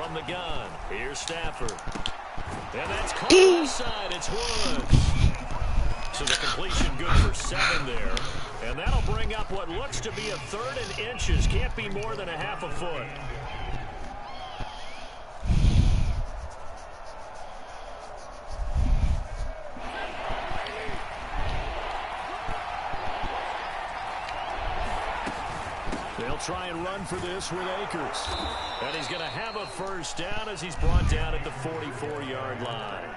from the gun. Here's Stafford. And that's caught inside. It's Woods. So the completion good for 7 there. And that'll bring up what looks to be a 3rd and inches. Can't be more than a half a foot. They'll try and run for this with Akers. And he's going to have a first down as he's brought down at the 44-yard line.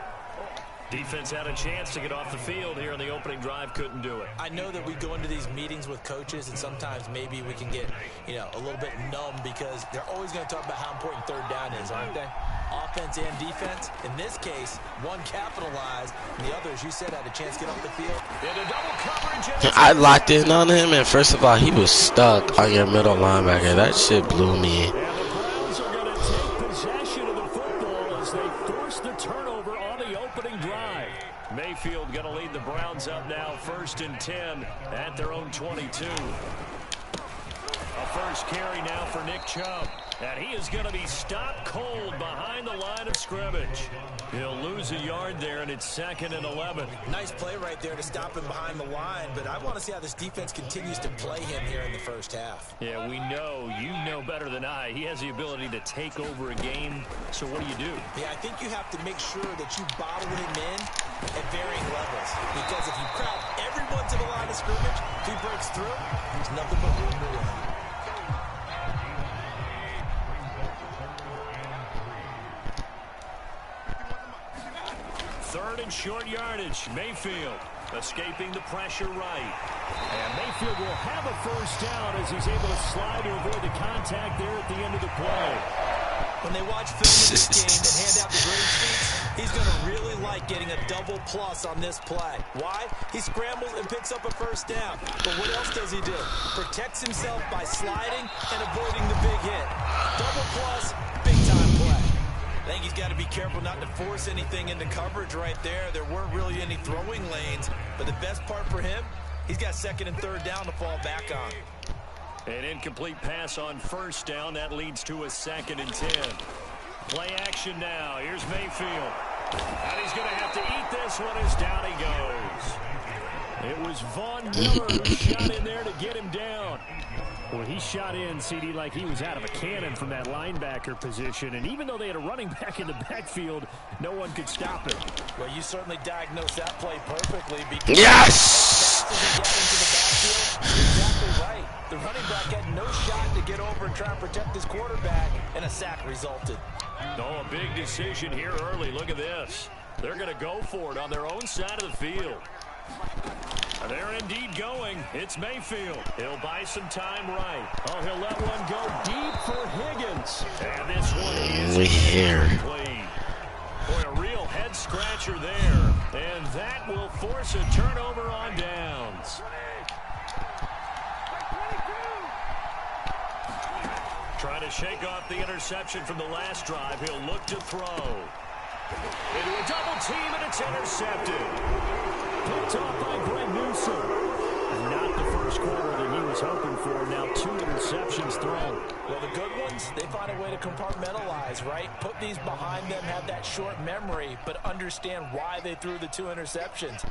Defense had a chance to get off the field here in the opening drive, couldn't do it. I know that we go into these meetings with coaches, and sometimes maybe we can get, a little bit numb because they're always going to talk about how important 3rd down is, aren't they? Offense and defense. In this case, one capitalized, and the other, as you said, had a chance to get off the field. Double coverage. I locked in on him, and first of all, he was stuck on your middle linebacker. That shit blew me. And the Browns are going to take possession of the football as they force the turnover on the opening drive. Mayfield going to lead the Browns up now, 1st and 10 at their own 22. A first carry now for Nick Chubb. And he is going to be stopped cold behind the line of scrimmage. He'll lose a yard there, and it's 2nd and 11. Nice play right there to stop him behind the line, but I want to see how this defense continues to play him here in the first half. Yeah, we know. You know better than I. He has the ability to take over a game, so what do? Yeah, I think you have to make sure that you bottle him in at varying levels, because if you crowd everyone to the line of scrimmage, if he breaks through, there's nothing but room to run. 3rd and short yardage. Mayfield escaping the pressure right. And Mayfield will have a first down as he's able to slide to avoid the contact there at the end of the play. When they watch film of this game and hand out the grade sheets, he's going to really like getting a double plus on this play. Why? He scrambles and picks up a first down. But what else does he do? Protects himself by sliding and avoiding the big hit. Double plus, big time play. I think he's got to be careful not to force anything into coverage right there. There weren't really any throwing lanes. But the best part for him, he's got 2nd and 3rd down to fall back on. An incomplete pass on first down. That leads to a 2nd and 10. Play action now. Here's Mayfield. And he's going to have to eat this one as down he goes. It was Von Miller who shot in there to get him down. Well, he shot in, CD, like he was out of a cannon from that linebacker position. And even though they had a running back in the backfield, no one could stop him. Well, you certainly diagnosed that play perfectly. Because yes! Exactly right. The running back had no shot to get over and try and protect his quarterback, and a sack resulted. Oh, a big decision here early. Look at this. They're going to go for it on their own side of the field. They're indeed going. It's Mayfield. He'll buy some time right. Oh, he'll let one go deep for Higgins. And this one is incomplete. Boy, a real head-scratcher there. And that will force a turnover on downs. Trying to shake off the interception from the last drive. He'll look to throw. Into a double team, and it's intercepted. Picked off by Greg Newsome. And not the first quarter that he was hoping for. Now 2 interceptions thrown. Well, the good ones, they find a way to compartmentalize, right? Put these behind them, have that short memory, but understand why they threw the 2 interceptions.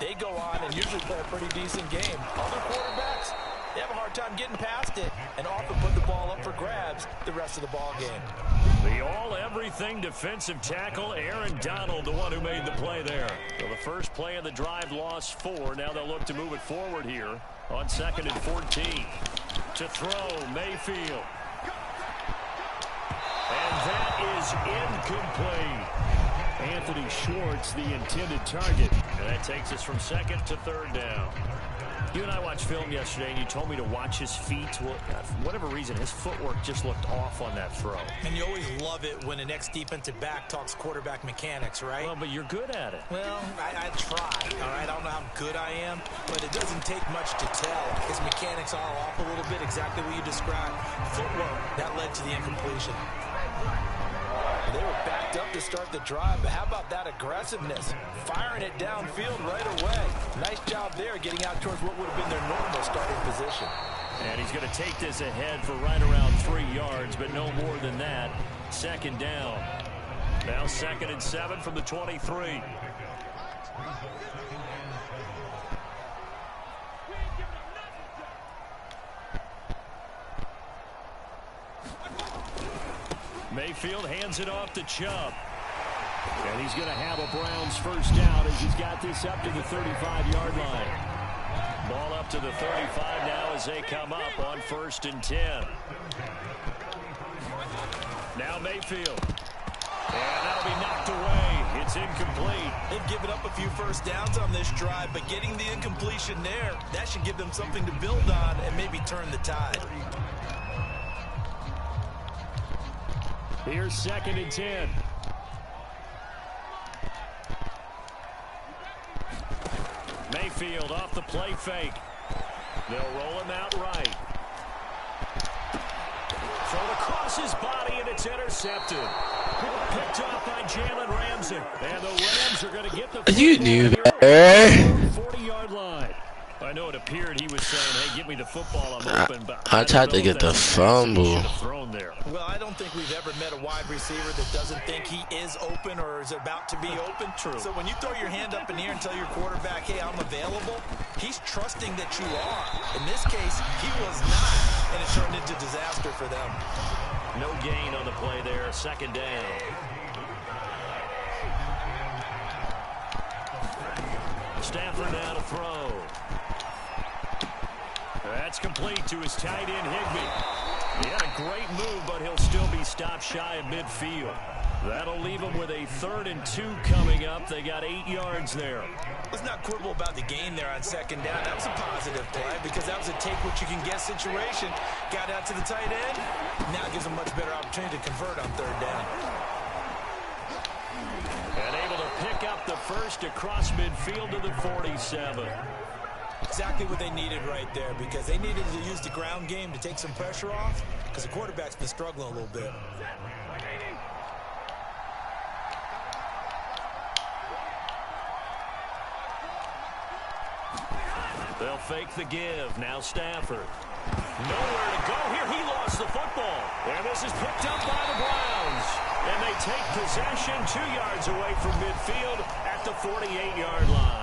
They go on and usually play a pretty decent game. Other quarterbacks, they have a hard time getting past it and often put the ball up for grabs the rest of the ball game. The all-everything defensive tackle, Aaron Donald, the one who made the play there. So the first play of the drive lost 4. Now they'll look to move it forward here on 2nd and 14. To throw, Mayfield. And that is incomplete. Anthony Schwartz, the intended target. And that takes us from 2nd to 3rd down. You and I watched film yesterday, and you told me to watch his feet. Well, for whatever reason, his footwork just looked off on that throw. And you always love it when an ex-defensive back talks quarterback mechanics, right? Well, but you're good at it. Well, I try, all right? I don't know how good I am, but it doesn't take much to tell. His mechanics are off a little bit, exactly what you described. Footwork, that led to the incompletion. They were backed up to start the drive, but how about that aggressiveness? Firing it downfield right away. Nice job there getting out towards what would have been their normal starting position. And he's going to take this ahead for right around 3 yards, but no more than that. Second down. Now 2nd and 7 from the 23. Mayfield hands it off to Chubb. And he's going to have a Browns first down as he's got this up to the 35-yard line. Ball up to the 35 now as they come up on 1st and 10. Now Mayfield. And that'll be knocked away. It's incomplete. They've given up a few first downs on this drive, but getting the incompletion there, that should give them something to build on and maybe turn the tide. Here's 2nd and 10. Mayfield off the play fake. They'll roll him out right. Thrown across his body, and it's intercepted. Picked off by Jalen Ramsey. And the Rams are going to get the You knew that. 40-yard line. I know it appeared he was saying, hey, give me the football, I'm open. But I tried to get the fumble. Well, I don't think we've ever met a wide receiver that doesn't think he is open or is about to be open. True. So when you throw your hand up in the air and tell your quarterback, hey, I'm available, he's trusting that you are. In this case, he was not, and it turned into disaster for them. No gain on the play there, 2nd down. Stafford now to throw. That's complete to his tight end, Higbee. He had a great move, but he'll still be stopped shy of midfield. That'll leave him with a 3rd and 2 coming up. They got 8 yards there. Let's not quibble about the gain there on 2nd down. That was a positive play because that was a take-what-you-can-get situation. Got out to the tight end. Now gives him a much better opportunity to convert on 3rd down. And able to pick up the first across midfield to the 47. Exactly what they needed right there because they needed to use the ground game to take some pressure off because the quarterback's been struggling a little bit. They'll fake the give. Now Stafford. Nowhere to go here. He lost the football. And this is picked up by the Browns. And they take possession 2 yards away from midfield at the 48-yard line.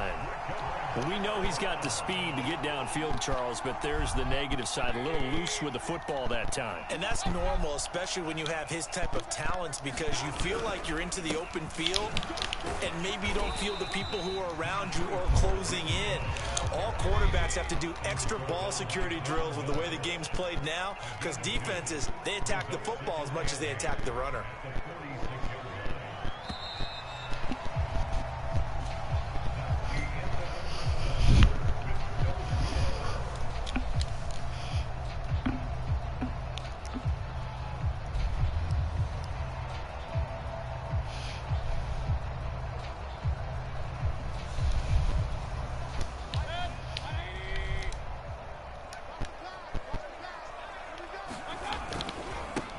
We know he's got the speed to get downfield, Charles, but there's the negative side. A little loose with the football that time. And that's normal, especially when you have his type of talents, because you feel like you're into the open field and maybe you don't feel the people who are around you or closing in. All quarterbacks have to do extra ball security drills with the way the game's played now because defenses, they attack the football as much as they attack the runner.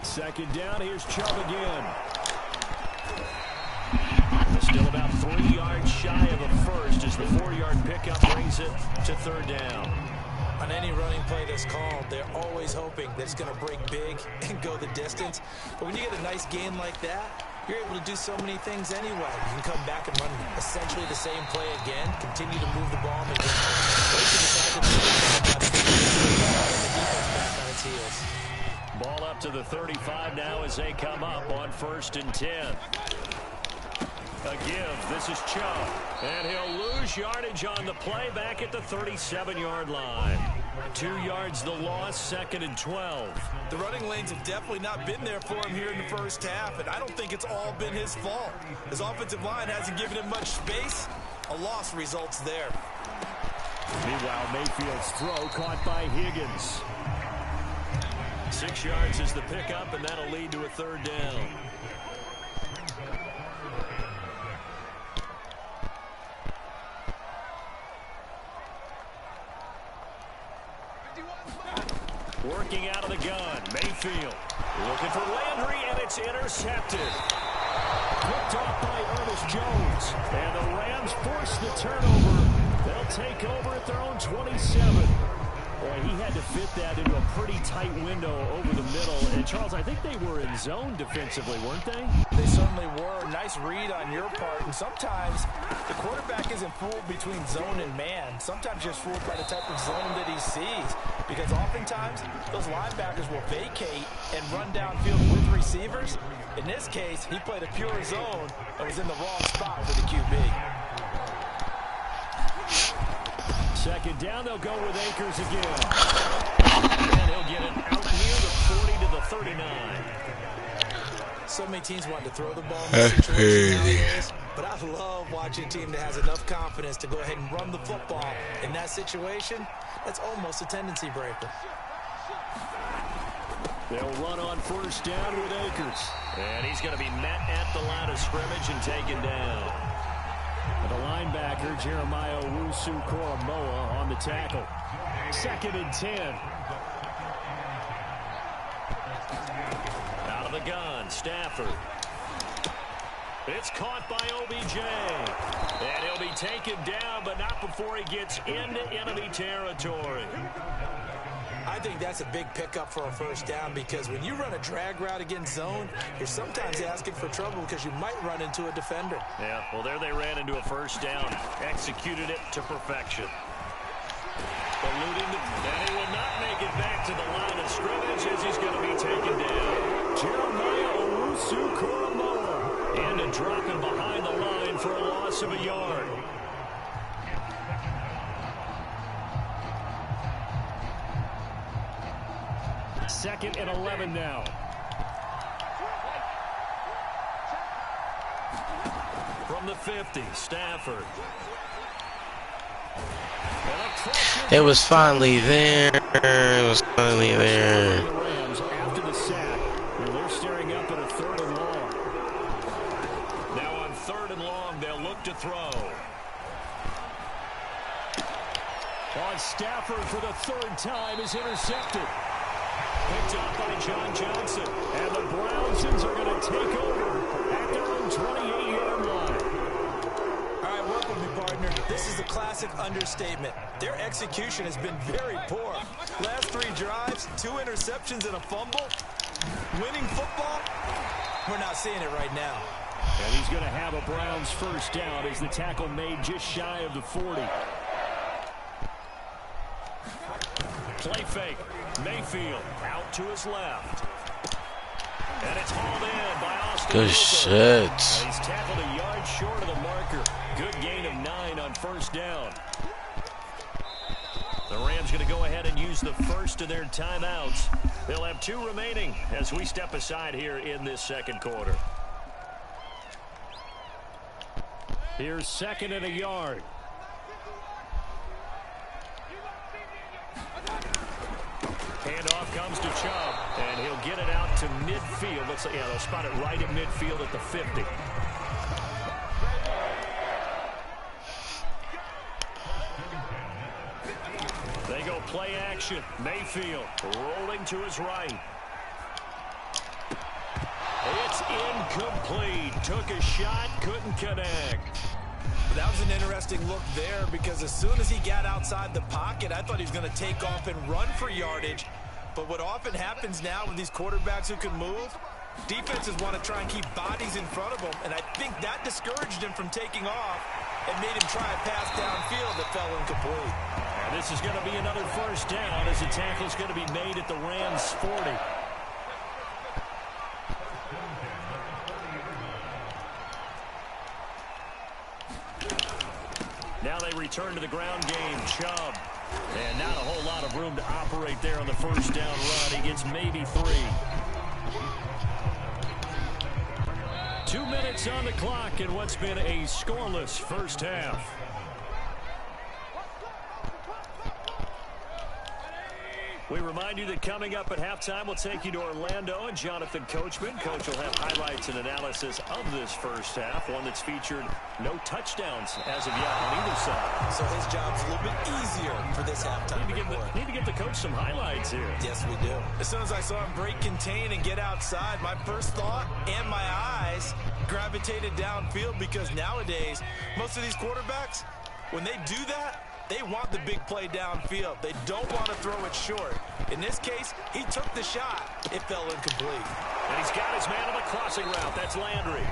Second down, here's Chubb again. Still about 3 yards shy of a first as the 4-yard pickup brings it to 3rd down. On any running play that's called, they're always hoping that it's going to break big and go the distance. But when you get a nice gain like that, you're able to do so many things anyway. You can come back and run essentially the same play again, continue to move the ball in the game. Or you can decide to the defense back on its heels. Ball up to the 35 now as they come up on 1st and 10. A give. This is Chubb. And he'll lose yardage on the play back at the 37-yard line. 2 yards the loss, 2nd and 12. The running lanes have definitely not been there for him here in the first half, and I don't think it's all been his fault. His offensive line hasn't given him much space. A loss results there. Meanwhile, Mayfield's throw caught by Higgins. 6 yards is the pickup, and that'll lead to a 3rd down. Working out of the gun, Mayfield. Looking for Landry, and it's intercepted. Picked off by Ernest Jones. And the Rams force the turnover. They'll take over at their own 27. Boy, he had to fit that into a pretty tight window over the middle. And, Charles, I think they were in zone defensively, weren't they? They certainly were. Nice read on your part. And sometimes the quarterback isn't fooled between zone and man. Sometimes just fooled by the type of zone that he sees. Because oftentimes, those linebackers will vacate and run downfield with receivers. In this case, he played a pure zone and was in the wrong spot for the QB. Second down, they'll go with Akers again. And he'll get it out near the 40 to the 39. So many teams want to throw the ball in this situation nowadays, but I love watching a team that has enough confidence to go ahead and run the football. In that situation, that's almost a tendency breaker. They'll run on first down with Akers. And he's going to be met at the line of scrimmage and taken down. The linebacker, Jeremiah Owusu-Koramoah, on the tackle. 2nd and 10. Out of the gun, Stafford. It's caught by OBJ. And he'll be taken down, but not before he gets into enemy territory. I think that's a big pickup for a first down because when you run a drag route against zone, you're sometimes asking for trouble because you might run into a defender. Yeah, well, there they ran into a first down. Executed it to perfection. Eluding and he will not make it back to the line of scrimmage as he's going to be taken down. Jeremiah Owusu-Koramoah. And a dropping behind the line for a loss of a yard. Second and 11 now. From the 50, Stafford. It was finally there. It was finally there. The Rams after the sack. They're staring up at a 3rd and long. Now on 3rd and long, they'll look to throw. On Stafford for the 3rd time is intercepted. Picked up by John Johnson. And the Brownsons are going to take over at their own 28-yard line. All right, work with me, partner. This is a classic understatement. Their execution has been very poor. Last 3 drives, 2 interceptions and a fumble. Winning football, we're not seeing it right now. And he's going to have a Browns first down as the tackle made just shy of the 40. Play fake. Mayfield out to his left. And it's hauled in by Austin. Good shit. He's tackled a yard short of the marker. Good gain of 9 on first down. The Rams going to go ahead and use the first of their timeouts. They'll have 2 remaining as we step aside here in this second quarter. Here's 2nd and a yard. Handoff comes to Chubb, and he'll get it out to midfield. Looks like, yeah, they'll spot it right at midfield at the 50. They go play action. Mayfield rolling to his right. It's incomplete. Took a shot, couldn't connect. That was an interesting look there because as soon as he got outside the pocket, I thought he was going to take off and run for yardage. But what often happens now with these quarterbacks who can move, defenses want to try and keep bodies in front of them, and I think that discouraged him from taking off and made him try a pass downfield that fell incomplete. And this is going to be another first down as the tackle is going to be made at the Rams' 40. Now they return to the ground game. Chubb. And not a whole lot of room to operate there on the first down run. He gets maybe 3. 2 minutes on the clock in what's been a scoreless first half. We remind you that coming up at halftime, we'll take you to Orlando and Jonathan Coachman. Coach will have highlights and analysis of this first half, one that's featured no touchdowns as of yet on either side. So his job's a little bit easier for this halftime. Need to give the coach some highlights here. Yes, we do. As soon as I saw him break contain and get outside, my first thought and my eyes gravitated downfield because nowadays, most of these quarterbacks, when they do that, They want the big play downfield. They don't want to throw it short. In this case, he took the shot. It fell incomplete. And he's got his man on the crossing route. That's Landry.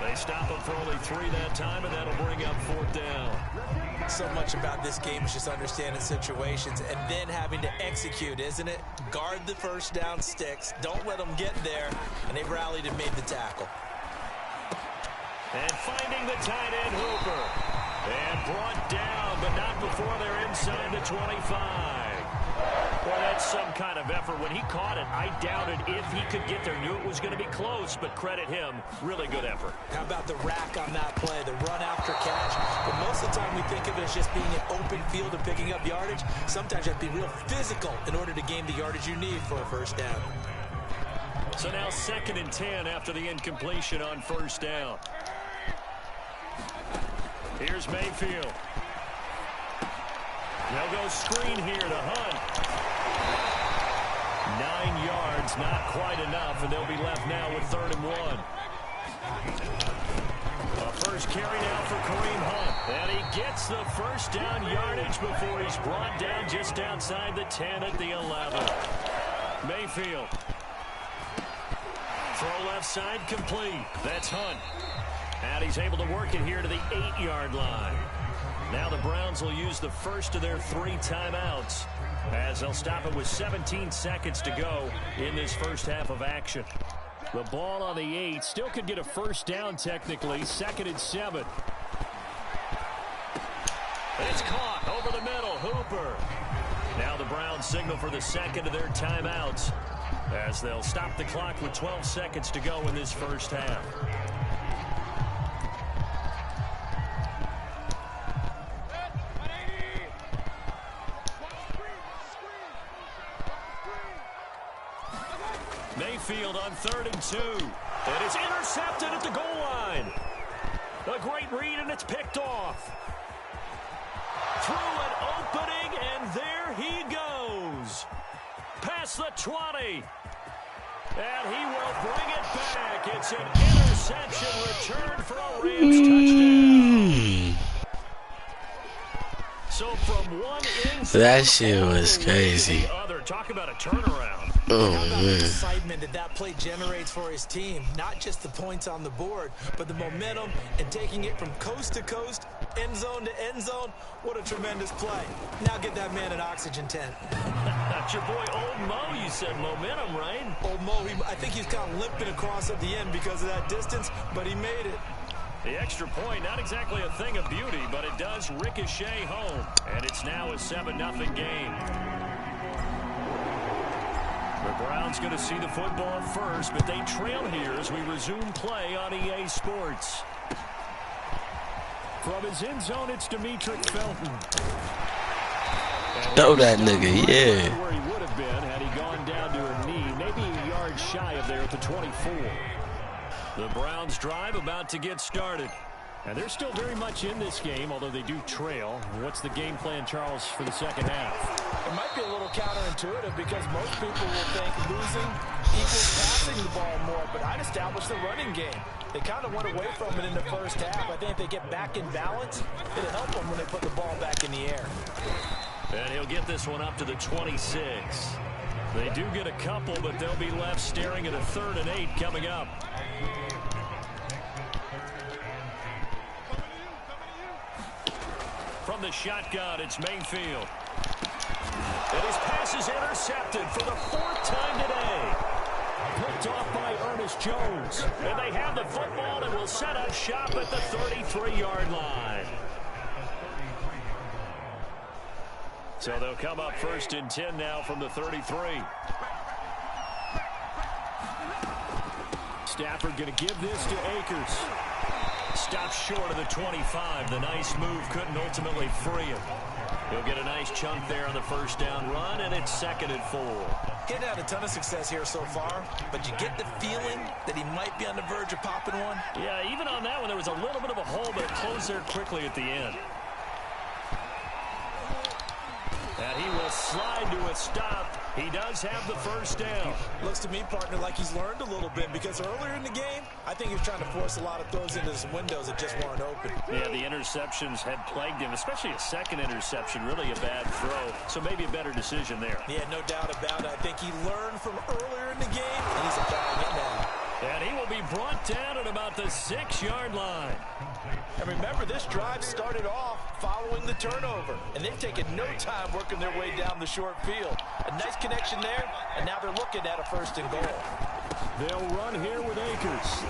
They stop him for only 3 that time, and that'll bring up 4th down. So much about this game is just understanding situations and then having to execute, isn't it? Guard the first down sticks. Don't let them get there. And they've rallied and made the tackle. And finding the tight end, Hooper. And brought down, but not before they're inside the 25. Well, that's some kind of effort. When he caught it, I doubted if he could get there. Knew it was going to be close, but credit him. Really good effort. How about the rack on that play, the run after catch? But most of the time we think of it as just being an open field and picking up yardage. Sometimes you have to be real physical in order to gain the yardage you need for a first down. So now 2nd and 10 after the incompletion on 1st down. Here's Mayfield. They'll go screen here to Hunt. 9 yards, not quite enough, and they'll be left now with 3rd and 1. A first carry now for Kareem Hunt. And he gets the first down yardage before he's brought down just outside the 10 at the 11. Mayfield. Throw left side complete. That's Hunt. And he's able to work it here to the 8-yard line. Now the Browns will use the first of their 3 timeouts as they'll stop it with 17 seconds to go in this first half of action. The ball on the 8 still could get a first down technically. 2nd and 7. It's caught over the middle. Hooper. Now the Browns signal for the 2nd of their timeouts as they'll stop the clock with 12 seconds to go in this first half. Mayfield on 3rd and 2. And it's intercepted at the goal line. A great read, and it's picked off. Through an opening, and there he goes. Past the 20. And he will bring it back. It's an interception return for a Rams touchdown. So from one inside, that shit was crazy. Talk about a turnaround. Oh, How about man. the excitement that play generates for his team? Not just the points on the board, but the momentum and taking it from coast to coast, end zone to end zone. What a tremendous play. Now get that man an oxygen tent. That's your boy Old Mo. You said momentum, right? Old Mo, I think he's kind of limping across at the end because of that distance, but he made it. The extra point, not exactly a thing of beauty, but it does ricochet home. And it's now a 7-0 game. The Browns going to see the football first, but they trail here as we resume play on EA Sports. From his end zone, it's Demetric Felton. Throw that nigga, yeah. Where he would have been had he gone down to a knee, maybe a yard shy of there at the 24. The Browns drive about to get started. And they're still very much in this game, although they do trail. What's the game plan, Charles, for the second half? It might be a little counterintuitive because most people will think losing equals passing the ball more, but I'd establish the running game. They kind of went away from it in the first half. I think if they get back in balance, it'll help them when they put the ball back in the air. And he'll get this one up to the 26. They do get a couple, but they'll be left staring at a 3rd and 8 coming up. From the shotgun, it's Mayfield. And his pass is intercepted for the 4th time today. Picked off by Ernest Jones. And they have the football and will set up shop at the 33-yard line. So they'll come up 1st and 10 now from the 33. Stafford going to give this to Akers. Stops short of the 25. The nice move couldn't ultimately free him. He'll get a nice chunk there on the first down run, and it's 2nd and 4. He's had a ton of success here so far, but you get the feeling that he might be on the verge of popping one. Yeah, even on that one, there was a little bit of a hole, but it closed there quickly at the end. And he will slide to a stop He does have the first down. Looks to me, partner, like he's learned a little bit because earlier in the game, I think he was trying to force a lot of throws into some windows that just weren't open. Yeah, the interceptions had plagued him, especially a second interception, really a bad throw. So maybe a better decision there. Yeah, no doubt about it. I think he learned from earlier in the game, and he's applying it now. And he will be brought down at about the 6-yard line. And remember, this drive started off following the turnover. And they've taken no time working their way down the short field. A nice connection there, and now they're looking at a 1st and goal. They'll run here with Akers.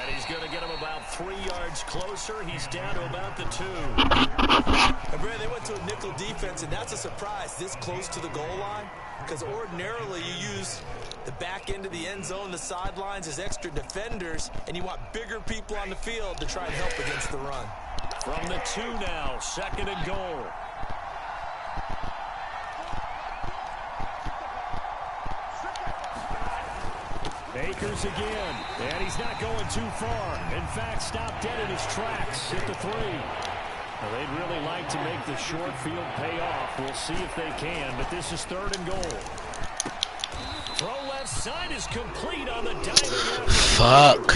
And he's going to get him about 3 yards closer. He's down to about the 2. And Brad, they went to a nickel defense, and that's a surprise this close to the goal line. Because ordinarily you use the back end of the end zone, the sidelines as extra defenders, and you want bigger people on the field to try and help against the run. From the 2 now, 2nd and goal. Akers again, and he's not going too far. In fact, stopped dead in his tracks at the 3. Well, they'd really like to make the short field pay off. We'll see if they can, but this is 3rd and goal. Throw left side is complete on the diving. Fuck.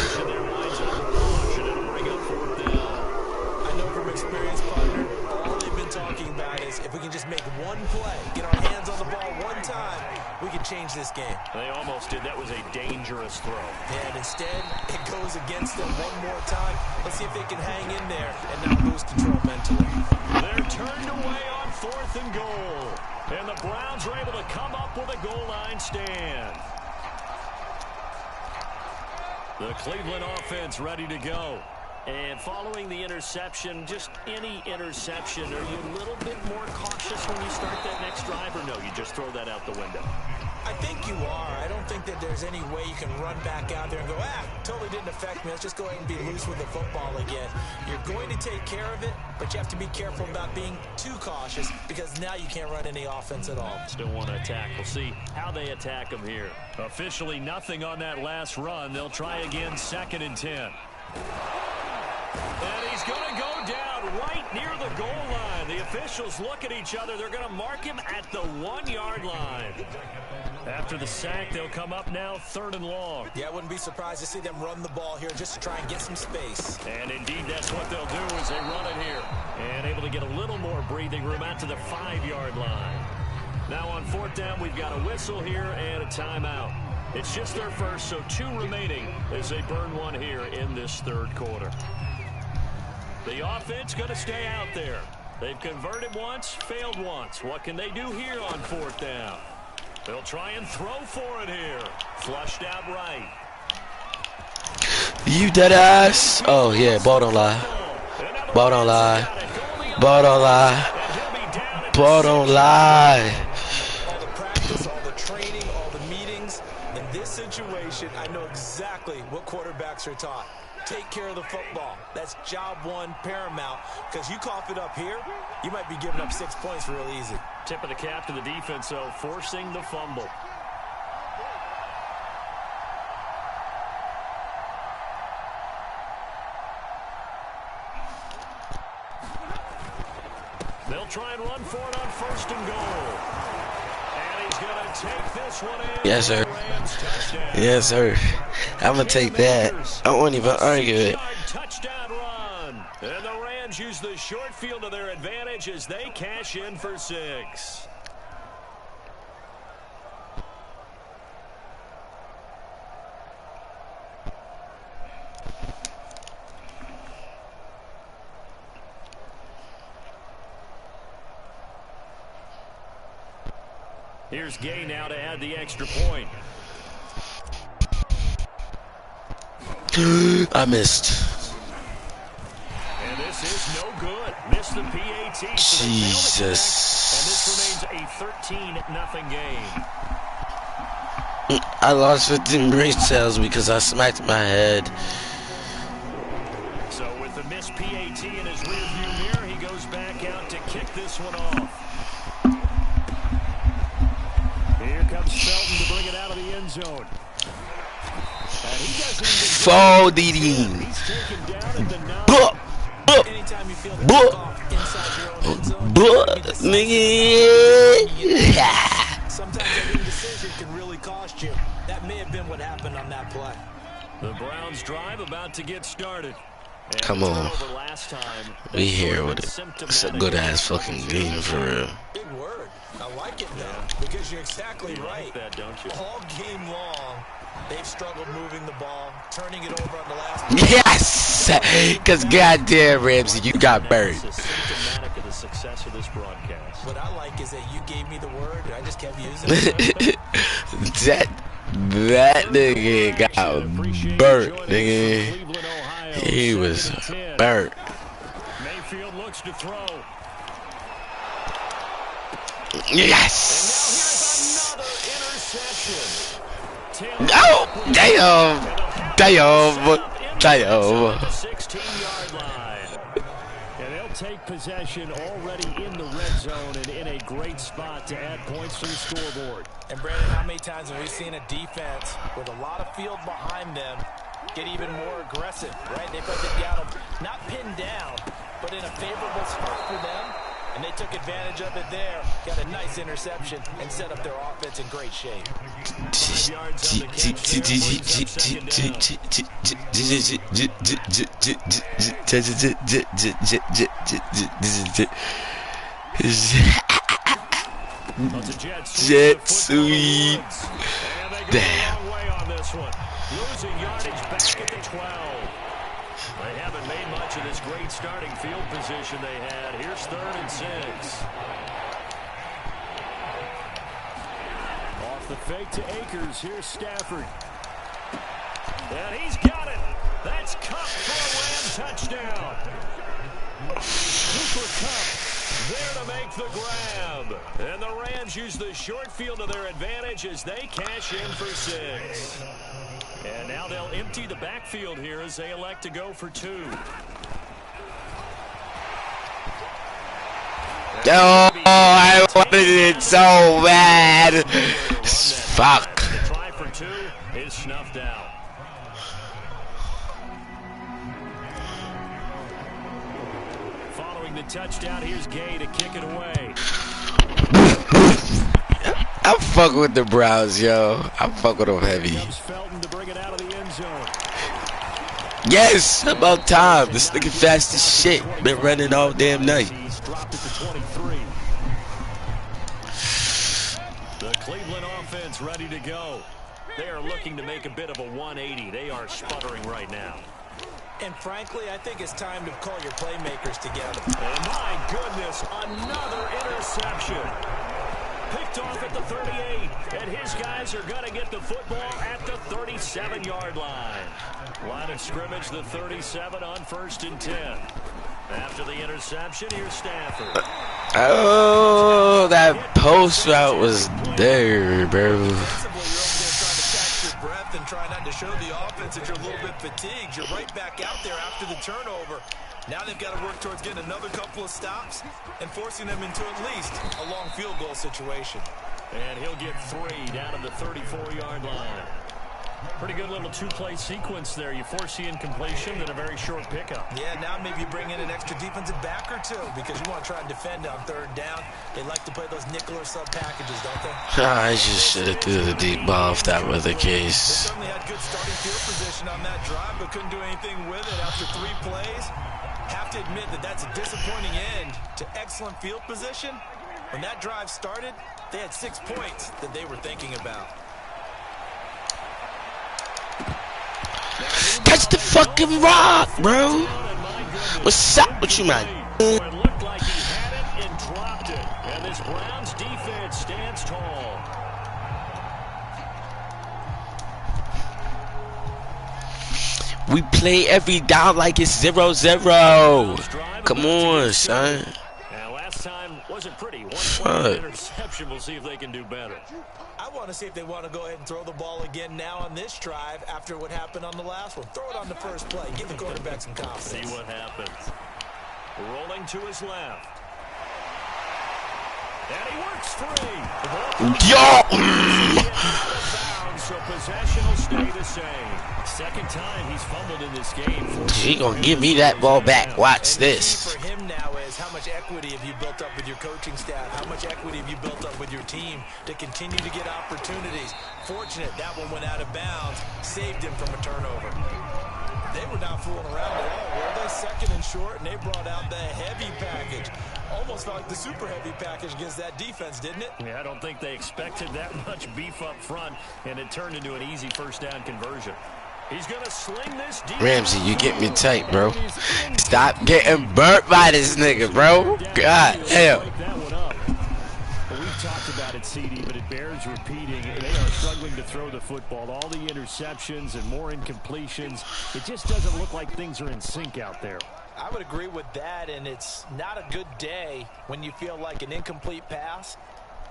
I know from experience, partner, all they've been talking about is if we can just make one play, get our hands on the ball one time, we can change this game. They almost did. That was a dangerous throw. And instead, it goes against them one more time. Let's see if they can hang in there and not lose control mentally. They're turned away on 4th and goal. And the Browns are able to come up with a goal line stand. The Cleveland offense ready to go. And following the interception, just any interception, are you a little bit more cautious when you start that next drive, or no, you just throw that out the window? I think you are. I don't think that there's any way you can run back out there and go, totally didn't affect me. Let's just go ahead and be loose with the football again. You're going to take care of it, but you have to be careful about being too cautious because now you can't run any offense at all. Still want to attack. We'll see how they attack them here. Officially nothing on that last run. They'll try again, 2nd and 10. And he's going to go down right near the goal line. The officials look at each other. They're going to mark him at the 1-yard line. After the sack, they'll come up now 3rd and long. Yeah, I wouldn't be surprised to see them run the ball here just to try and get some space. And indeed, that's what they'll do is they run it here. And able to get a little more breathing room out to the 5-yard line. Now on 4th down, we've got a whistle here and a timeout. It's just their first, so 2 remaining as they burn one here in this 3rd quarter. The offense going to stay out there. They've converted once, failed once. What can they do here on 4th down? They'll try and throw for it here. Flushed out right. You dead ass. Oh, yeah, ball don't lie. Ball don't lie. Ball don't lie. Ball don't lie. All the practice, all the training, all the meetings. In this situation, I know exactly what quarterbacks are taught. Take care of the football. That's job one paramount, because you cough it up here, you might be giving up 6 points real easy. Tip of the cap to the defense, though, forcing the fumble. They'll try and run for it on 1st and goal. And he's going to take this one in. Yes, sir. Yes, sir. I'm going to take that. I won't even argue it. Touchdown run. And the Rams use the short field to their advantage as they cash in for 6. Here's Gay now to add the extra point. I missed. And this is no good. Missed the PAT. Jesus. And this remains a 13-0 game. I lost 15 brain cells because I smacked my head. So with the missed PAT in his rearview mirror, he goes back out to kick this one off. Here comes Felton to bring it out of the end zone. And he doesn't even he's taken down at the 9. Anytime you feel the kickoff inside your own end zone, Nigga. sometimes I need to cost you. That may have been what happened on that play. The Browns drive about to get started. And come on. last time, We here with it. It's a good ass fucking game for real. Big word. I like it though, because you're exactly right. Like that, don't you? All game long, they've struggled moving the ball, turning it over on the last. Yes, because goddamn Ramsey, you got buried. It's symptomatic of the success of this broadcast. What I like is that you gave me the word, and I just kept using it. that nigga got burnt, nigga. He was burnt. Mayfield looks to throw. Yes. And now here's another interception. No, damn, damn, damn. 16-yard line. And they'll take possession already in the red zone and in a great spot to add points to the scoreboard. And Brandon, how many times have we seen a defense with a lot of field behind them get even more aggressive, right? They got them not pinned down, but in a favorable spot for them. And they took advantage of it there. Got a nice interception and set up their offense in great shape. 5 yards on the catch there, jet sweep. Damn. Losing yardage back at the 12. They haven't made much of this great starting field position they had. Here's 3rd and 6. Off the fake to Akers. Here's Stafford. And he's got it. That's Cup for a Ram touchdown. Cooper Cup there to make the grab. And the Rams use the short field to their advantage as they cash in for 6. And now they'll empty the backfield here as they elect to go for 2. Oh, I wanted it so bad. Fuck. The try for 2 is snuffed out. Following the touchdown, here's Gay to kick it away. I'm fucking with the Browns, yo. I'm fucking with them heavy. Felton to bring it out of the end zone. Yes, about time. This nigga fast as shit. Been running all damn night. He's dropped it to 23. The Cleveland offense ready to go. They are looking to make a bit of a 180. They are sputtering right now. And frankly, I think it's time to call your playmakers together. And my goodness, another interception. Picked off at the 38, and his guys are going to get the football at the 37-yard line. Line of scrimmage, the 37 on 1st and 10. After the interception, here's Stafford. Oh, that post route was there, bro. And try not to show the offense that you're a little bit fatigued. You're right back out there after the turnover. Now they've got to work towards getting another couple of stops and forcing them into at least a long field goal situation. And he'll get 3 down to the 34-yard line. Pretty good little 2-play sequence there. You force the incompletion, then a very short pickup. Yeah, now maybe bring in an extra defensive back or 2 because you want to try and defend on 3rd down. They like to play those nickel or sub packages, don't they? I just should have threw the deep ball if that was the case. They certainly had good starting field position on that drive, but couldn't do anything with it after 3 plays. Have to admit that that's a disappointing end to excellent field position. When that drive started, they had 6 points that they were thinking about. Touch the fucking rock, bro. What's up with you, man? It looked like he had it and dropped it. And this Browns defense stands tall. We play every down like it's 0-0. Come on, son. Now, last time wasn't pretty. 1 interception. We'll see if they can do better. I want to see if they want to go ahead and throw the ball again now on this drive after what happened on the last one. Throw it on the first play. Give the quarterback some confidence. See what happens. Rolling to his left. And he works free. Yo! down, so possession will stay the same. Second time he's fumbled in this game. He gonna give me that ball back. Watch And the key this. for him now is how much equity have you built up with your coaching staff? How much equity have you built up with your team to continue to get opportunities? Fortunate that one went out of bounds, saved him from a turnover. They were not fooling around at all, were they? Second and short, and they brought out the heavy package. Almost felt like the super heavy package against that defense, didn't it? Yeah, I don't think they expected that much beef up front, and it turned into an easy first down conversion. He's going to sling this deep. Ramsey, you get me tight, bro. Stop getting burnt by this nigga, bro. God damn. We've talked about it, CD, but it bears repeating. They are struggling to throw the football. All the interceptions and more incompletions. It just doesn't look like things are in sync out there. I would agree with that, and it's not a good day when you feel like an incomplete pass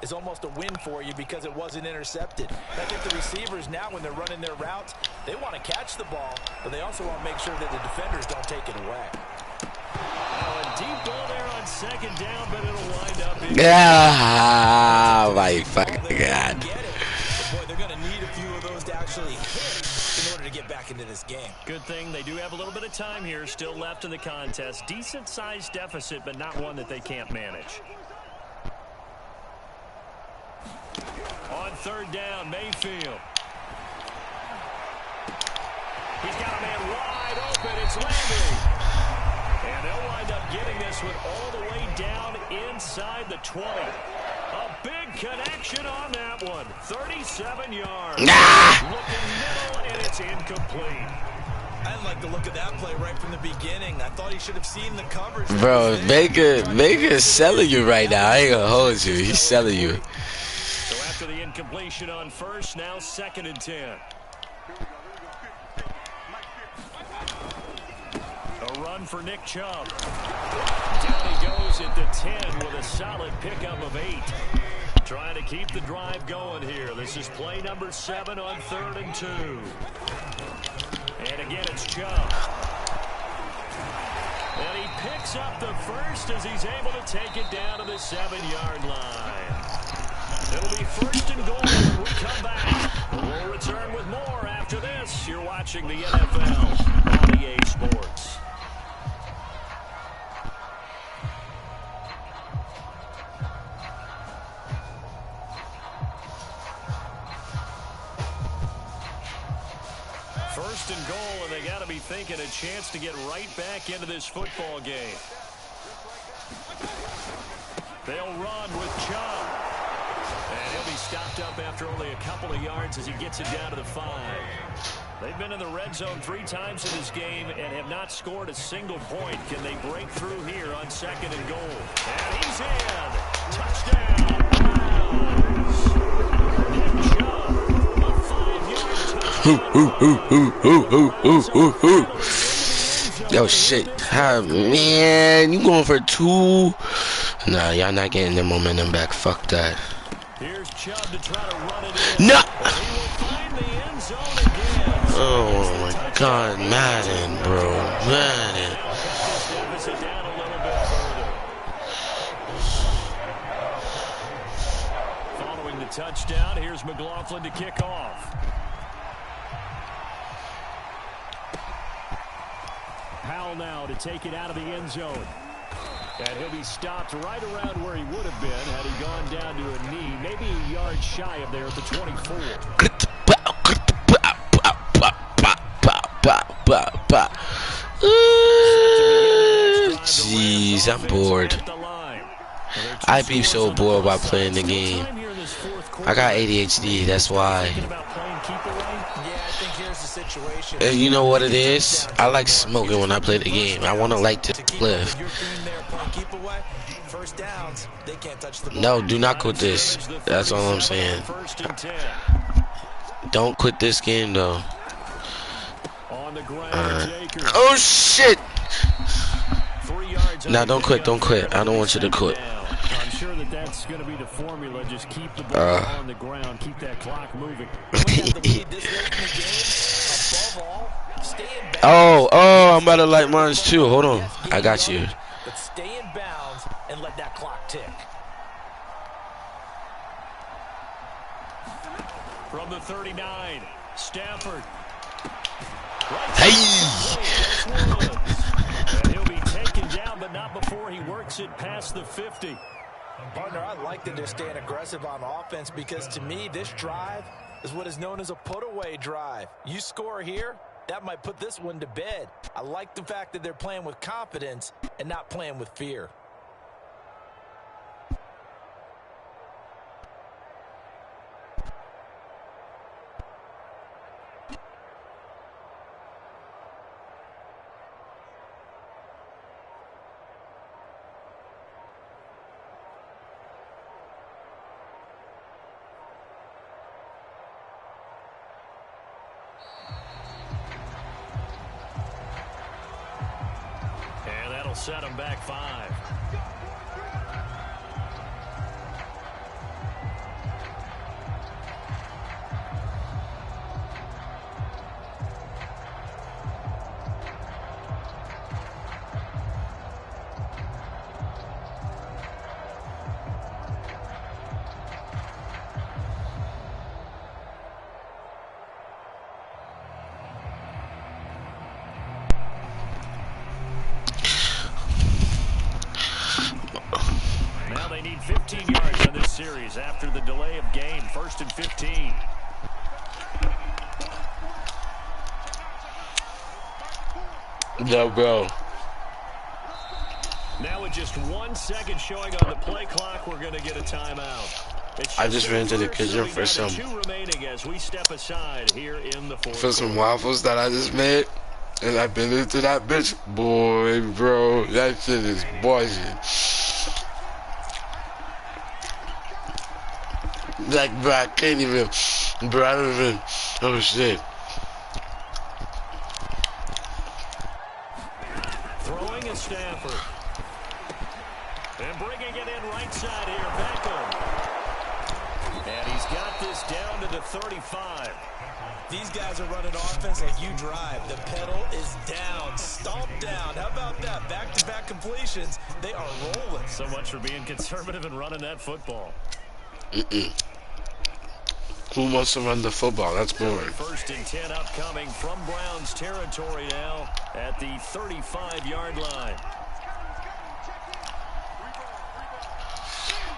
is almost a win for you because it wasn't intercepted. I think the receivers now, when they're running their routes, they want to catch the ball, but they also want to make sure that the defenders don't take it away. Oh, a deep ball there on second down, but it'll wind up in. Oh my fucking God. But boy, they're going to need a few of those to actually hit in order to get back into this game. Good thing they do have a little bit of time here still left in the contest. Decent-sized deficit, but not one that they can't manage. On third down, Mayfield. He's got a man wide open. It's Landry. And they'll wind up getting this one all the way down inside the 20. A big connection on that one. 37 yards. Looking middle, and it's incomplete. I didn't like the look of that play right from the beginning. I thought he should have seen the coverage. Bro, Baker's selling you right now. I ain't gonna hold you. He's selling you. So after the incompletion on first, now second and 10. A run for Nick Chubb. Down he goes at the 10 with a solid pickup of 8. Trying to keep the drive going here. This is play number 7 on 3rd and 2. And again, it's Chubb. And he picks up the first as he's able to take it down to the 7-yard line. It'll be 1st and goal when we come back. We'll return with more after this. You're watching the NFL on EA Sports. First and goal, and they got to be thinking a chance to get right back into this football game. They'll run with Chubb. And he'll be stopped up after only a couple of yards as he gets it down to the 5. They've been in the red zone 3 times in this game and have not scored a single point. Can they break through here on 2nd and goal? And he's in. Touchdown. Nick Chubb, a 5-yard touchdown. Yo, shit. Ah, man, you going for 2? Nah, y'all not getting the momentum back. Fuck that. Here's Chubb to try to run it in. No! He will find the end zone again. Oh my God, Madden, bro. Madden. Deficit down a little bit further. Following the touchdown, here's McLaughlin to kick off. Powell now to take it out of the end zone. And he'll be stopped right around where he would have been had he gone down to a knee, maybe a yard shy of there at the 24. Jeez, I'm bored. I be so bored while playing the game. I got ADHD, that's why. And you know what it is? I like smoking when I play the game. I want to light to live. No, do not quit this. That's all I'm saying. Don't quit this game, though. Oh, shit! Nah, don't quit, don't quit. I don't want you to quit. I'm sure that's going to be the formula. Just keep the ball on the ground, keep that clock moving. Oh, I'm about to light mine too. Hold on, I got you. But stay in bounds and let that clock tick. From the 39, Stafford. Hey! And he'll be taken down, but not before he works it past the 50. Partner, I like that they're staying aggressive on offense because to me, this drive is what is known as a put-away drive. You score here, that might put this one to bed. I like the fact that they're playing with confidence and not playing with fear. Set him back 5. They need 15 yards on this series after the delay of game. 1st and 15. No, bro. Now with just 1 second showing on the play clock, we're going to get a timeout. I just ran to the kitchen for some as we step aside here in the some waffles that I just made, and I've been into that bitch, boy, bro. That shit is buzzing. Like, bro, I can't even, bro, I don't even, oh shit. Throwing a Stafford. And bringing it in right side here, Beckham. And he's got this down to the 35. These guys are running offense like you drive. The pedal is down, stomped down. How about that? Back-to-back completions. They are rolling. So much for being conservative and running that football. Who wants to run the football? That's boring. 1st and 10 upcoming from Browns territory now at the 35-yard line.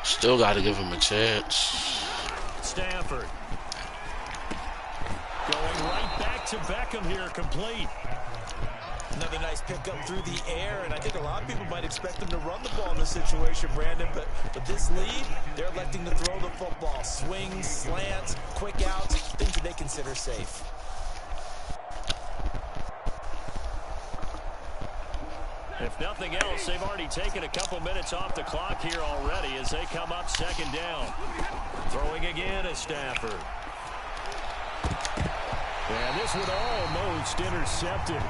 Still got to give him a chance. Stafford. Going right back to Beckham here, complete. Another nice pickup through the air, and I think a lot of people might expect them to run the ball in this situation, Brandon, but with this lead, they're electing to throw the football. Swings, slants, quick outs, things that they consider safe. If nothing else, they've already taken a couple minutes off the clock here already as they come up 2nd down. Throwing again is Stafford. And this one almost intercepted.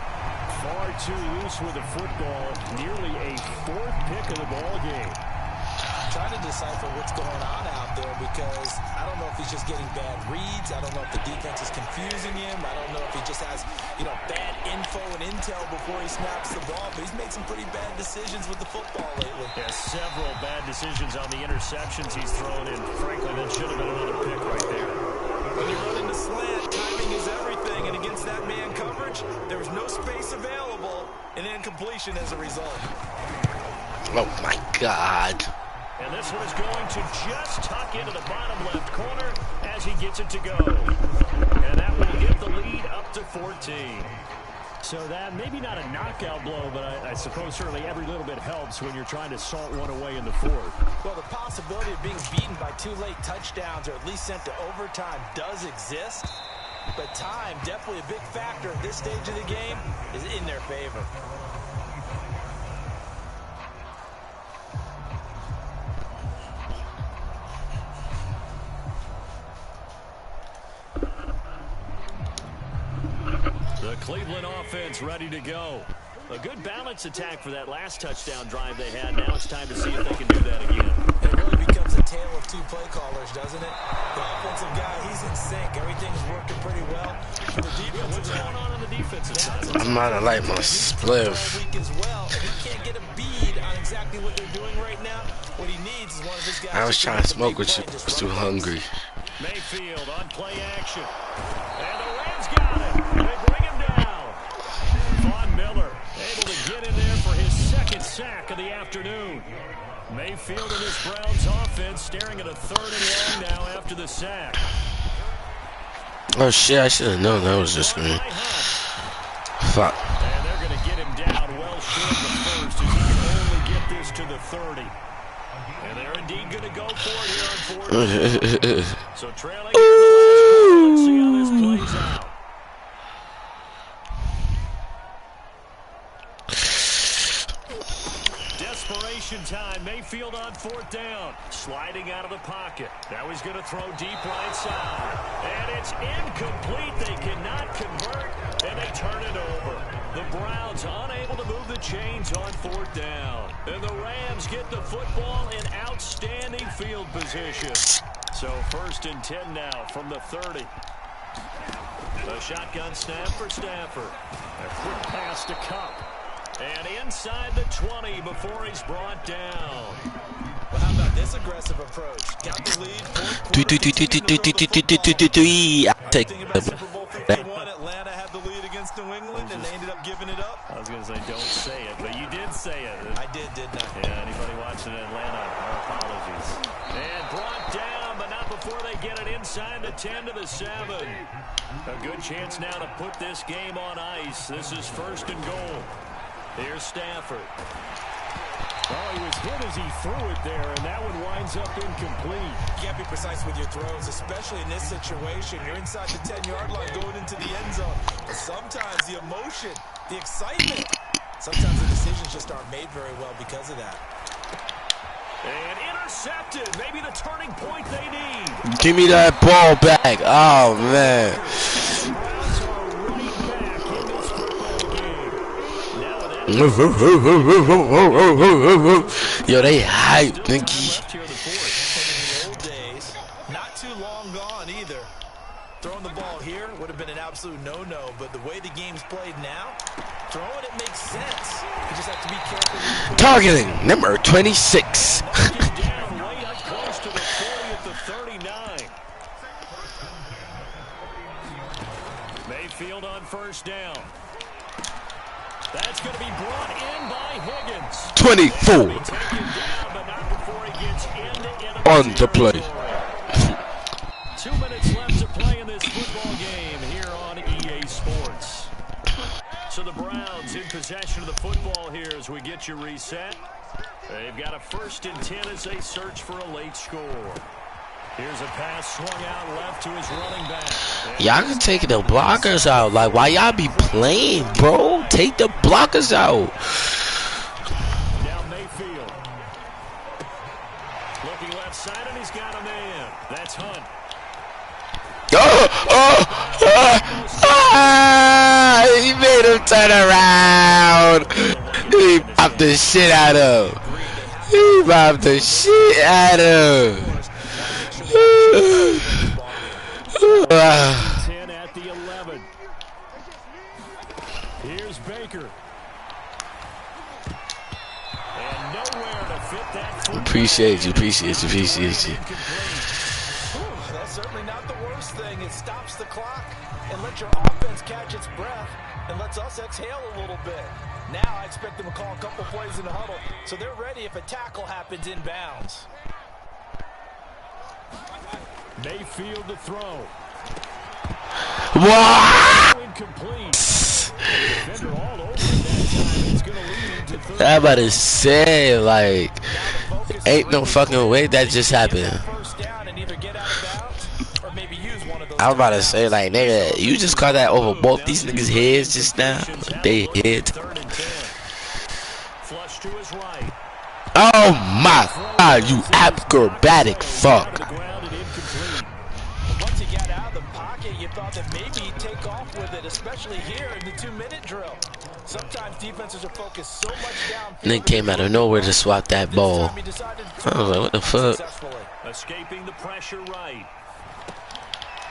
Far too loose with the football. Nearly a 4th pick of the ball game. I'm trying to decipher what's going on out there because I don't know if he's just getting bad reads. I don't know if the defense is confusing him. I don't know if he just has, bad info and intel before he snaps the ball. But he's made some pretty bad decisions with the football lately. Yeah, several bad decisions on the interceptions he's thrown in. Frankly, that should have been another pick right there. When you run into slant, timing is everything. And against that man coverage, there was no space available. An incompletion as a result. Oh, my God. And this one is going to just tuck into the bottom left corner as he gets it to go. And that will get the lead up to 14. So that, maybe not a knockout blow, but I suppose certainly every little bit helps when you're trying to salt one away in the 4th. Well, the possibility of being beaten by 2 late touchdowns or at least sent to overtime does exist. But time, definitely a big factor at this stage of the game, is in their favor. The Cleveland offense ready to go. A good balance attack for that last touchdown drive they had. Now it's time to see if they can do that again. It really becomes a tale of 2 play callers, doesn't it? The offensive guy, he's in sync. Everything's working pretty well. For the defensive What's going on the defensive side? I'm out of light my spliff. As well, and he can't get a bead on exactly what they're doing right now. What he needs is one of his guys. I was trying to smoke with you. I was too hungry. Mayfield on play action. And the Rams got it. They bring him down. Von Miller able to get in there for his second sack of the afternoon. Mayfield and his Browns offense staring at a 3rd and long now after the sack. Oh shit, I should have known that was the screen. Fuck. And they're going to get him down well short of the first as he can only get this to the 30. And they're indeed going to go for it here on 4th. So trailing here in the last quarter. Let's see how this plays out. Desperation time. Mayfield on 4th down. Sliding out of the pocket. Now he's going to throw deep right side. And it's incomplete. They cannot convert. And they turn it over. The Browns unable to move the chains on 4th down. And the Rams get the football in outstanding field position. So 1st and 10 now from the 30. The shotgun snap for Stafford. A quick pass to Cup. And inside the 20 before he's brought down. Well, how about this aggressive approach? Got the lead. I'll take Super Bowl 51, Atlanta had the lead against New England, and they ended up giving it up. I was going to say don't say it, but you did say it. I did, didn't I? Yeah, anybody watching Atlanta, our apologies. And brought down, but not before they get it inside the 10 to the 7. A good chance now to put this game on ice. This is 1st and goal. Here's Stafford. Oh, he was hit as he threw it there, and that one winds up incomplete. You can't be precise with your throws, especially in this situation. You're inside the 10-yard line going into the end zone. But sometimes the emotion, the excitement, sometimes the decisions just aren't made very well because of that. And intercepted. Maybe the turning point they need. give me that ball back. Oh man. Browns are right back in this football game. Now that Yo, they hype, nigga. Left here in the 4th. In the old days, not too long gone either. Throwing the ball here would have been an absolute no-no, but the way the game's played now, throwing it makes sense. You just have to be careful. Targeting number 26. down way up close to the 40 at the 39. Mayfield on 1st down. That's going to be brought in by Higgins. 24 Taken down, but not before he gets into on the play. 2 minutes left to play in this football game here on EA Sports. So the Browns in possession of the football here as we get you reset. They've got a 1st and 10 as they search for a late score. Here's a pass swung out left to his running back. Y'all can take the blockers out. Like, why y'all be playing, bro? Take the blockers out. Now Mayfield. Looking left side, and he's got a man. That's Hunt. He made him turn around. He popped the shit out of him. He popped the shit out of him. 10 at the 11. Here's Baker. And nowhere to fit that football. Appreciate you. That's certainly not the worst thing. It stops the clock and lets your offense catch its breath and lets us exhale a little bit. Now I expect them to call a couple plays in the huddle, so they're ready if a tackle happens inbounds. Mayfield to throw. What? Incomplete. Defender all over it that time. It's going to lead to third. I'm about to say, like, ain't no fucking way that just happened. I was about to say, like, nigga, you just caught that over both these niggas' heads just now. They hit. Flush to his right. Oh my god, you acrobatic fuck. Once he got out of the pocket, you thought that maybe he'd take off with it, especially here in the 2-minute drill. Sometimes defenses are focused so much downfield. Nigga came out of nowhere to swat that ball. I was like, what the fuck? Escaping the pressure right.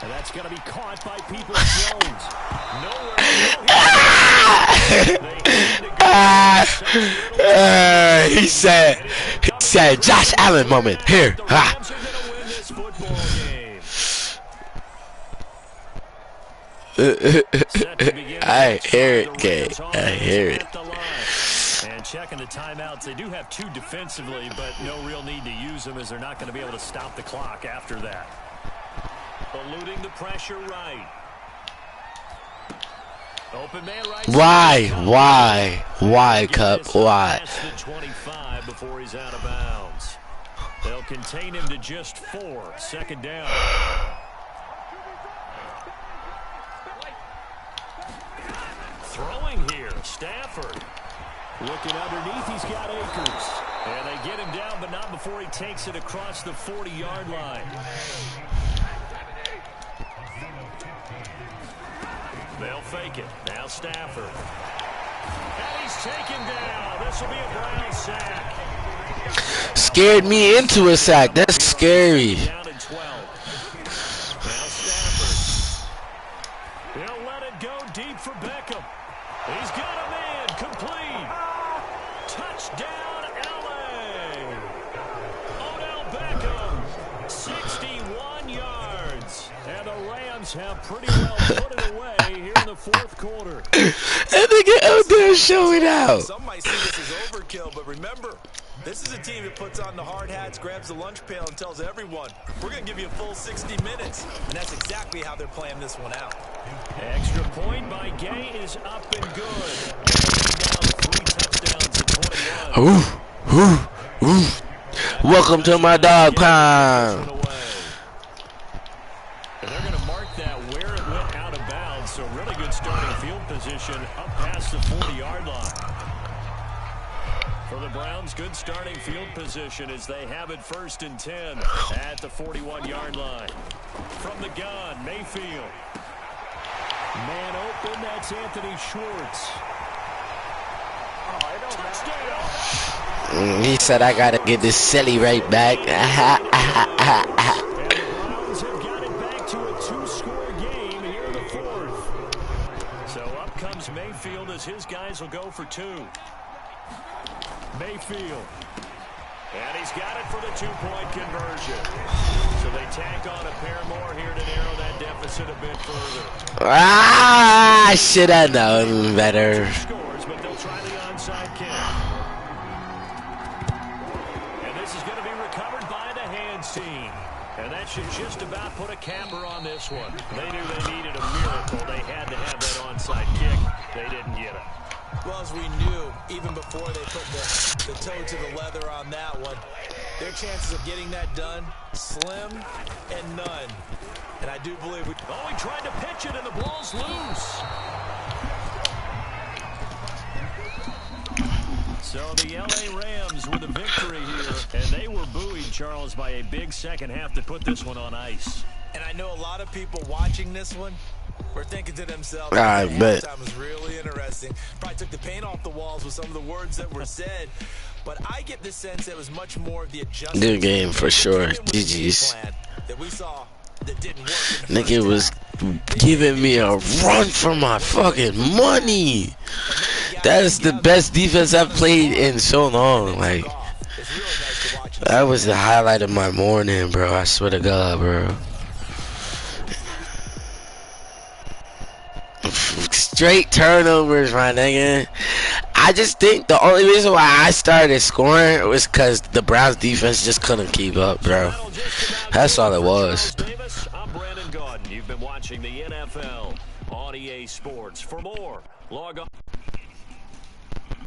And that's going to be caught by Peoples-Jones. He said, Josh Allen moment. Here. Ha. I hear it, Kay. I hear it. And checking the timeouts, they do have 2 defensively, but no real need to use them as they're not going to be able to stop the clock after that. Eluding the pressure right. Open man right. Why, Cup? Why? The 25 before he's out of bounds. They'll contain him to just 4. 2nd down. Throwing here, Stafford. Looking underneath, he's got Akers. And they get him down, but not before he takes it across the 40-yard line. They'll fake it. Now Stafford. And he's taken down. This will be a Brown sack. Scared me into a sack. That's scary. Down at 12. Now Stafford. He'll let it go deep for Beckham. He's got a man. Complete. Touchdown, L.A. Odell Beckham. 61 yards. And the Rams have pretty well put it away here in the 4th quarter. And they get out there showing out. Some might see this as overkill, but remember, this is a team that puts on the hard hats, grabs the lunch pail, and tells everyone, we're going to give you a full 60 minutes. And that's exactly how they're playing this one out. Extra point by Gay is up and good. Now 3 touchdowns to 21. Welcome to my dog pound. And they're going to mark that where it went out of bounds. So really good starting field position up past the 40-yard line. For the Browns, good starting field position as they have it 1st and 10 at the 41-yard line. From the gun, Mayfield. Man open, that's Anthony Schwartz. He said, I gotta get this silly right back. And the Browns have got it back to a 2-score game here in the 4th. So up comes Mayfield as his guys will go for 2. Mayfield. And he's got it for the 2-point conversion. So they tack on a pair more here to narrow that deficit a bit further. I should have known better. Scores, but they'll try the onside kick. And this is going to be recovered by the hands team. And that should just about put a camper on this one. They knew they needed a miracle. They had to have that onside kick. They didn't get it. Well, as we knew, even before they put the toe to the leather on that one, their chances of getting that done, slim and none. And I do believe we... Oh, he tried to pitch it, and the ball's loose. So the L.A. Rams with a victory here, and they were buoyed, Charles, by a big second half to put this one on ice. And I know a lot of people watching this one were thinking to themselves, I bet. That was really interesting. Probably took the paint off the walls with some of the words that were said. But I get the sense that it was much more of the adjustment. Good game for sure. GG's. That we saw that didn't work. Nigga was giving me a run for my fucking money. That is the best defense I've played in so long. Like, that was the highlight of my morning, bro. I swear to God, bro. Straight turnovers, my nigga. I just think the only reason why I started scoring was because the Browns defense just couldn't keep up, bro. That's all it was. I'm Brandon Gaudin. You've been watching the NFL on EA Sports. For more, log on.